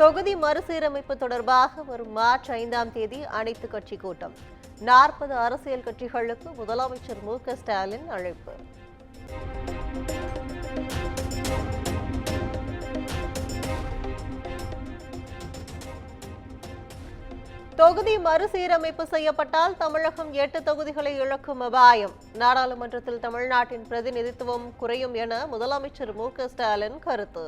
தொகுதி மறுசீரமைப்பு தொடர்பாக வரும் மார்ச் 5ஆம் தேதி அனைத்துக் கட்சி கூட்டம். 40 அரசியல் கட்சிகளுக்கு முதலமைச்சர் மு.க.ஸ்டாலின் அழைப்பு. தொகுதி மறுசீரமைப்பு செய்யப்பட்டால் தமிழகம் 8 தொகுதிகளை இழக்கும் அபாயம். நாடாளுமன்றத்தில் தமிழ்நாட்டின் பிரதிநிதித்துவம் குறையும் என முதலமைச்சர் மு.க.ஸ்டாலின் கருத்து.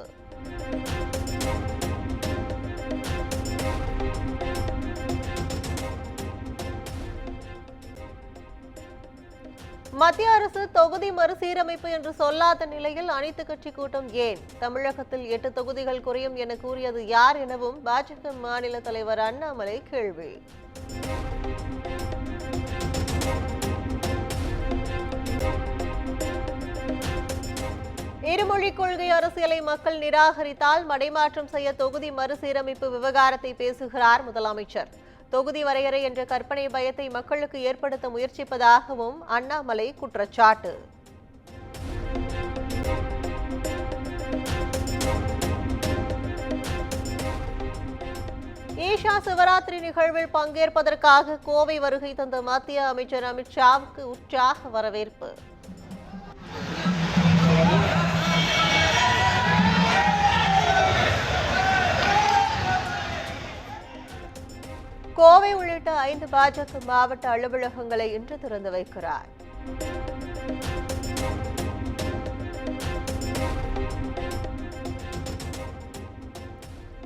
மத்திய அரசு தொகுதி மறுசீரமைப்பு என்று சொல்லாத நிலையில் அனைத்துக் கட்சி கூட்டம் ஏன்? தமிழகத்தில் 8 தொகுதிகள் குறையும் என கூறியது யார் எனவும் பாஜக மாநில தலைவர் அண்ணாமலை கேள்வி. இருமொழிக் கொள்கை அரசியலை மக்கள் நிராகரித்தால் மடைமாற்றம் செய்ய தொகுதி மறுசீரமைப்பு விவகாரத்தை பேசுகிறார் முதலமைச்சர். தொகுதி வரையறை என்ற கற்பனை பயத்தை மக்களுக்கு ஏற்படுத்த முயற்சிப்பதாகவும் அண்ணாமலை குற்றச்சாட்டு. ஈஷா சிவராத்திரி நிகழ்வில் பங்கேற்பதற்காக கோவை வருகை தந்த மத்திய அமைச்சர் அமித்ஷாவுக்கு உற்சாக வரவேற்பு. கோவை உள்ளிட்ட 5 பாஜக மாவட்ட அலுவலகங்களை இன்று திறந்து வைக்கிறார்.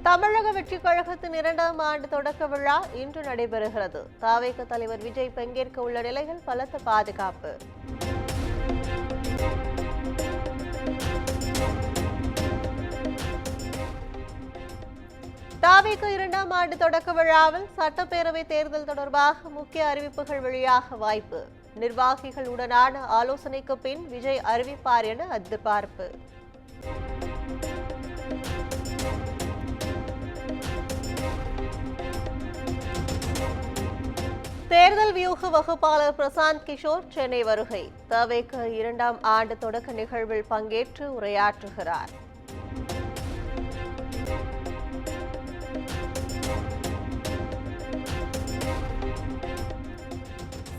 தமிழக வெற்றிக் கழகத்தின் 2ஆம் ஆண்டு தொடக்க விழா இன்று நடைபெறுகிறது. தவேக தலைவர் விஜய் பங்கேற்க உள்ள நிலையில் பலத்த பாதுகாப்பு. தவேக 2ஆம் ஆண்டு தொடக்க விழாவில் சட்டப்பேரவை தேர்தல் தொடர்பாக முக்கிய அறிவிப்புகள் வெளியாக வாய்ப்பு. நிர்வாகிகளுடனான ஆலோசனைக்கு பின் விஜய் அறிவிப்பார் என எதிர்பார்ப்பு. தேர்தல் வியூக வகுப்பாளர் பிரசாந்த் கிஷோர் சென்னை வருகை. தவேக 2ஆம் ஆண்டு தொடக்க நிகழ்வில் பங்கேற்று உரையாற்றுகிறார்.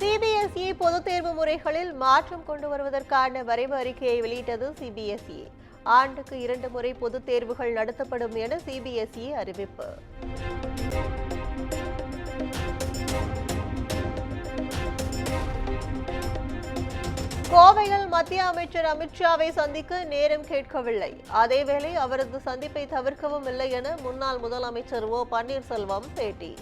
சிபிஎஸ்இ பொதுத் தேர்வு முறைகளில் மாற்றம் கொண்டு வருவதற்கான வரைவு அறிக்கையை வெளியிட்டது சிபிஎஸ்இ. ஆண்டுக்கு 2 முறை பொதுத் தேர்வுகள் நடத்தப்படும் என சிபிஎஸ்இ அறிவிப்பு. கோவையில் மத்திய அமைச்சர் அமித்ஷாவை சந்திக்க நேரம் கேட்கவில்லை. அதேவேளை அவரது சந்திப்பை தவிர்க்கவும் இல்லை என முன்னாள் முதலமைச்சர் ஓ பன்னீர்செல்வம் பேட்டி.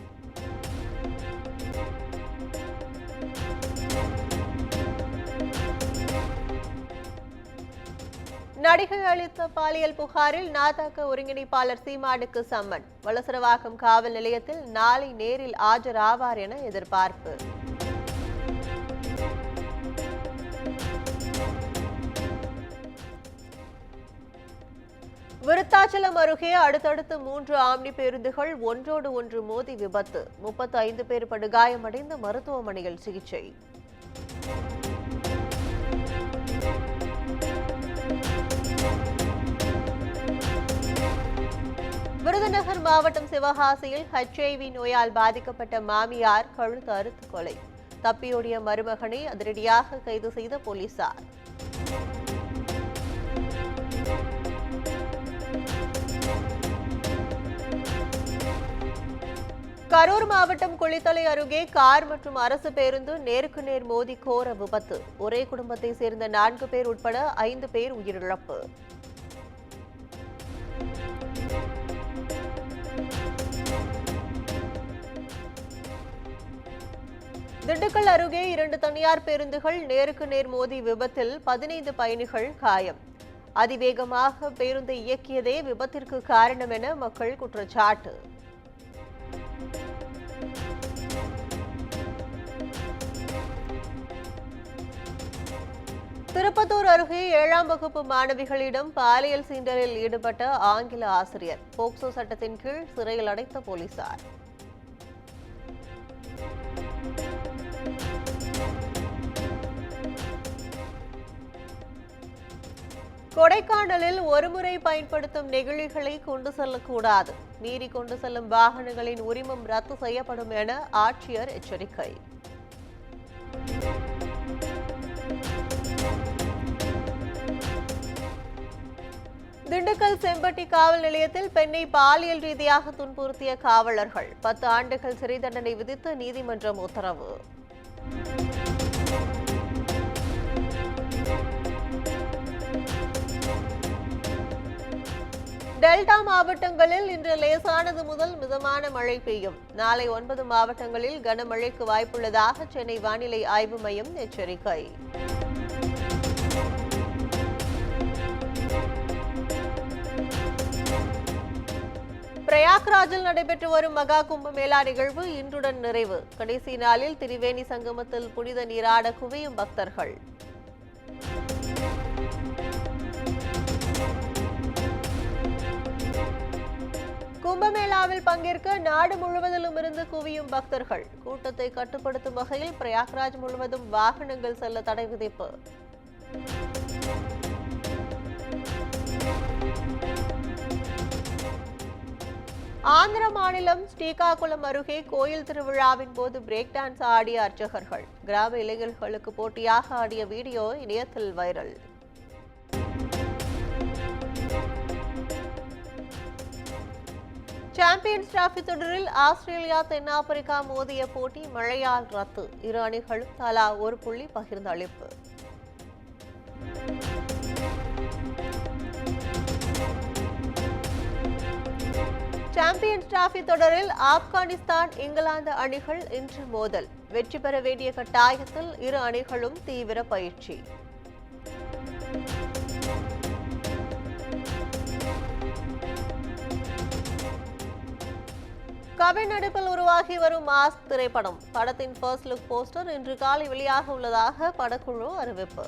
நடிகை அளித்த பாலியல் புகாரில் நாதக ஒருங்கிணைப்பாளர் சீமானுக்கு சம்மன். வலசரவாக்கம் காவல் நிலையத்தில் நாளை நேரில் ஆஜராவார் என எதிர்பார்ப்பு. விருத்தாச்சலம் அருகே அடுத்தடுத்து 3 ஆம்னி பேருந்துகள் ஒன்றோடு ஒன்று மோதி விபத்து. 35 பேர் படுகாயமடைந்து மருத்துவமனையில் சிகிச்சை. விருதுநகர் மாவட்டம் சிவகாசியில் HIV நோயால் பாதிக்கப்பட்ட மாமியார் கழுத்து அறுத்து கொலை. தப்பியோடிய மருமகனை அதிரடியாக கைது செய்த போலீசார். கரூர் மாவட்டம் குளித்தலை அருகே கார் மற்றும் அரசு பேருந்து நேருக்கு நேர் மோதி கோர விபத்து. ஒரே குடும்பத்தை சேர்ந்த 4 பேர் உட்பட 5 பேர் உயிரிழப்பு. திண்டுக்கல் அருகே 2 தனியார் பேருந்துகள் நேருக்கு நேர் மோதி விபத்தில் 15 பயணிகள் காயம். அதிவேகமாக பேருந்தை இயக்கியதே விபத்திற்கு காரணம் என மக்கள் குற்றச்சாட்டு. திருப்பத்தூர் அருகே 7ஆம் வகுப்பு மாணவிகளிடம் பாலியல் சீண்டலில் ஈடுபட்ட ஆங்கில ஆசிரியர். போக்சோ சட்டத்தின் கீழ் சிறையில் அடைத்த போலீசார். கொடைக்கானலில் ஒருமுறை பயன்படுத்தும் நெகிழிகளை கொண்டு செல்லக்கூடாது. மீறி கொண்டு செல்லும் வாகனங்களின் உரிமம் ரத்து செய்யப்படும் என ஆட்சியர் எச்சரிக்கை. திண்டுக்கல் செம்பட்டி காவல் நிலையத்தில் பெண்ணை பாலியல் ரீதியாக துன்புறுத்திய காவலர்கள் 10 ஆண்டுகள் சிறை தண்டனை விதித்து நீதிமன்றம் உத்தரவு. டெல்டா மாவட்டங்களில் இன்று லேசானது முதல் மிதமான மழை பெய்யும். நாளை 9 மாவட்டங்களில் கனமழைக்கு வாய்ப்புள்ளதாக சென்னை வானிலை ஆய்வு மையம் எச்சரிக்கை. பிரயாக்ராஜில் நடைபெற்று வரும் மகா கும்பமேளா நிகழ்வு இன்றுடன் நிறைவு. கடைசி நாளில் திரிவேணி சங்கமத்தில் புனித நீராட குவியும் பக்தர்கள். கும்பமேளாவில் பங்கேற்க நாடு முழுவதிலும் இருந்து குவியும் பக்தர்கள். கூட்டத்தை கட்டுப்படுத்தும் வகையில் பிரயாக்ராஜ் முழுவதும் வாகனங்கள் செல்ல தடை விதிப்பு. ஆந்திர மாநிலம் ஸ்ரீகாகுளம் அருகே கோயில் திருவிழாவின் போது பிரேக் டான்ஸ் ஆடிய அர்ச்சகர்கள். கிராம இளைஞர்களுக்கு போட்டியாக ஆடிய வீடியோ இணையத்தில் வைரல். சாம்பியன்ஸ் டிராபி தொடரில் ஆஸ்திரேலியா தென்னாப்பிரிக்கா மோதிய போட்டி மழையால் ரத்து. இரு அணிகளும் தலா ஒரு புள்ளி பகிர்ந்து அளிப்பு. சாம்பியன்ஸ் டிராபி தொடரில் ஆப்கானிஸ்தான் இங்கிலாந்து அணிகள் இன்று மோதல். வெற்றி பெற வேண்டிய கட்டாயத்தில் இரு அணிகளும் தீவிர பயிற்சி. கவின் நடிப்பில் உருவாகி வரும் மாஸ் திரைப்படம். படத்தின் ஃபர்ஸ்ட் லுக் போஸ்டர் இன்று காலை வெளியாக உள்ளதாக படக்குழு அறிவிப்பு.